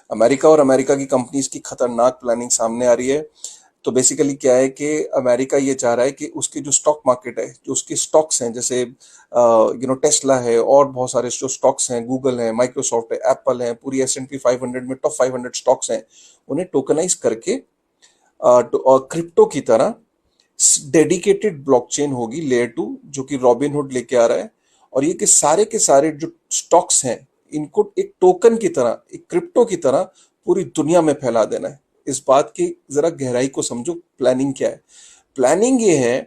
America और America की companies की खतरनाक प्लानिंग सामने आ रही है। तो बेसिकली क्या है कि अमेरिका ये चाह रहा है कि उसकी जो स्टॉक मार्केट है, जो उसकी स्टॉक्स हैं, जैसे टेस्ला है और बहुत सारे जो स्टॉक्स हैं, गूगल है, माइक्रोसॉफ्ट है, एप्पल है, पूरी S&P 500 में टॉप 500 स्टॉक्स हैं, उन्हें टोकनाइज करके और क्रिप्टो की तरह डेडिकेटेड ब्लॉकचेन होगी लेयर 2, जो कि रॉबिनहुड लेके आ रहा है। और ये के सारे जो स्टॉक्स हैं, इनको एक टोकन की तरह, एक क्रिप्टो की तरह पूरी दुनिया में फैला देना है। इस बात की जरा गहराई को समझो, प्लानिंग क्या है। प्लानिंग ये है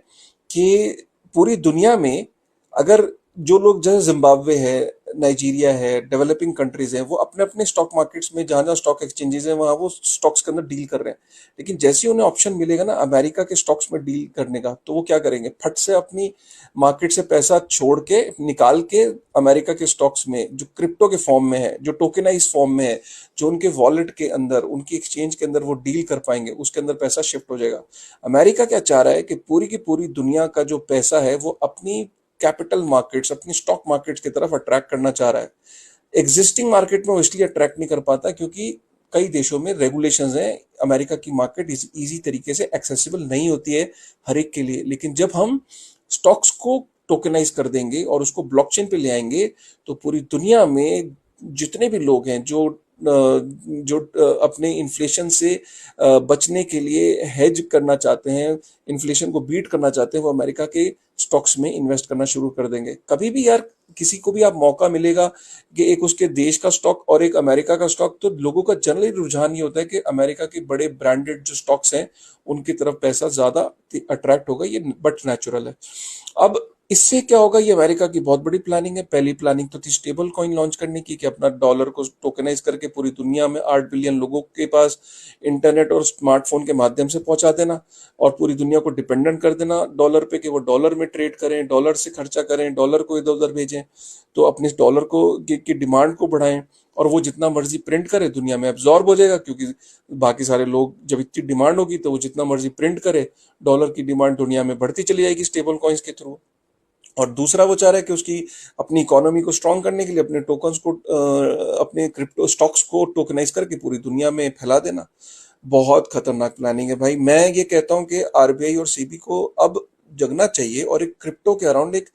कि पूरी दुनिया में, अगर जो लोग, जैसे जिम्बाब्वे है, नाइजीरिया है, डेवलपिंग कंट्रीज हैं, वो अपने अपने स्टॉक मार्केट्स में, जहां जहां स्टॉक एक्सचेंजेस हैं, वहां वो स्टॉक्स के अंदर डील कर रहे हैं। लेकिन जैसे ही उन्हें ऑप्शन मिलेगा ना अमेरिका के स्टॉक्स में डील करने का, तो वो क्या करेंगे, फट से अपनी मार्केट से पैसा छोड़ के, निकाल के, अमेरिका के स्टॉक्स में, जो क्रिप्टो के फॉर्म में है, जो टोकेनाइज फॉर्म में है, जो उनके वॉलेट के अंदर, उनकी एक्सचेंज के अंदर वो डील कर पाएंगे, उसके अंदर पैसा शिफ्ट हो जाएगा। अमेरिका क्या चाह रहा है कि पूरी की पूरी दुनिया का जो पैसा है वो अपनी कैपिटल मार्केट्स, अपनी स्टॉक मार्केट्स की तरफ अट्रैक्ट करना चाह रहा है। एग्जिस्टिंग मार्केट में वो इसलिए अट्रैक्ट नहीं कर पाता क्योंकि कई देशों में रेगुलेशंस हैं। अमेरिका की मार्केट इजी तरीके से एक्सेसिबल नहीं होती है हर एक के लिए। लेकिन जब हम स्टॉक्स को टोकनाइज कर देंगे और उसको ब्लॉकचेन पे ले आएंगे, तो पूरी दुनिया में जितने भी लोग हैं जो अपने इन्फ्लेशन से बचने के लिए हेज करना चाहते हैं, इन्फ्लेशन को बीट करना चाहते हैं, वो अमेरिका के स्टॉक्स में इन्वेस्ट करना शुरू कर देंगे। कभी भी यार किसी को भी आप मौका मिलेगा कि एक उसके देश का स्टॉक और एक अमेरिका का स्टॉक, तो लोगों का जनरली रुझान ये होता है कि अमेरिका के बड़े ब्रांडेड जो स्टॉक्स हैं उनकी तरफ पैसा ज्यादा अट्रैक्ट होगा। ये बट नेचुरल है। अब इससे क्या होगा, ये अमेरिका की बहुत बड़ी प्लानिंग है। पहली प्लानिंग तो थी स्टेबल कॉइन लॉन्च करने की, कि अपना डॉलर को टोकनाइज करके पूरी दुनिया में 8 बिलियन लोगों के पास इंटरनेट और स्मार्टफोन के माध्यम से पहुंचा देना, और पूरी दुनिया को डिपेंडेंट कर देना डॉलर पे, कि वो डॉलर में ट्रेड करें, डॉलर से खर्चा करें, डॉलर को इधर उधर भेजें, तो अपने डॉलर को की डिमांड को बढ़ाएं, और वो जितना मर्जी प्रिंट करे दुनिया में एब्जॉर्ब हो जाएगा, क्योंकि बाकी सारे लोग, जब इतनी डिमांड होगी तो वो जितना मर्जी प्रिंट करे, डॉलर की डिमांड दुनिया में बढ़ती चली जाएगी स्टेबल कॉइन्स के थ्रू। और दूसरा वो चाह रहा है कि उसकी अपनी इकोनॉमी को स्ट्रांग करने के लिए अपने टोकन्स को, अपने क्रिप्टो स्टॉक्स को टोकनाइज करके पूरी दुनिया में फैला देना। बहुत खतरनाक प्लानिंग है भाई। मैं ये कहता हूँ कि आरबीआई और सेबी को अब जगना चाहिए और एक क्रिप्टो के अराउंड एक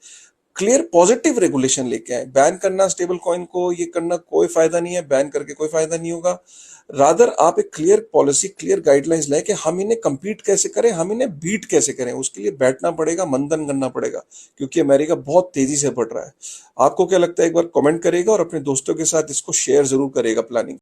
क्लियर पॉजिटिव रेगुलेशन लेके आए। बैन करना स्टेबल कॉइन को, ये करना कोई फायदा नहीं है, बैन करके कोई फायदा नहीं होगा। रादर आप एक क्लियर पॉलिसी, क्लियर गाइडलाइंस लाए कि हम इन्हें compete कैसे करें, हम इन्हें बीट कैसे करें। उसके लिए बैठना पड़ेगा, मंथन करना पड़ेगा, क्योंकि अमेरिका बहुत तेजी से बढ़ रहा है। आपको क्या लगता है, एक बार कमेंट करेगा और अपने दोस्तों के साथ इसको शेयर जरूर करेगा प्लानिंग।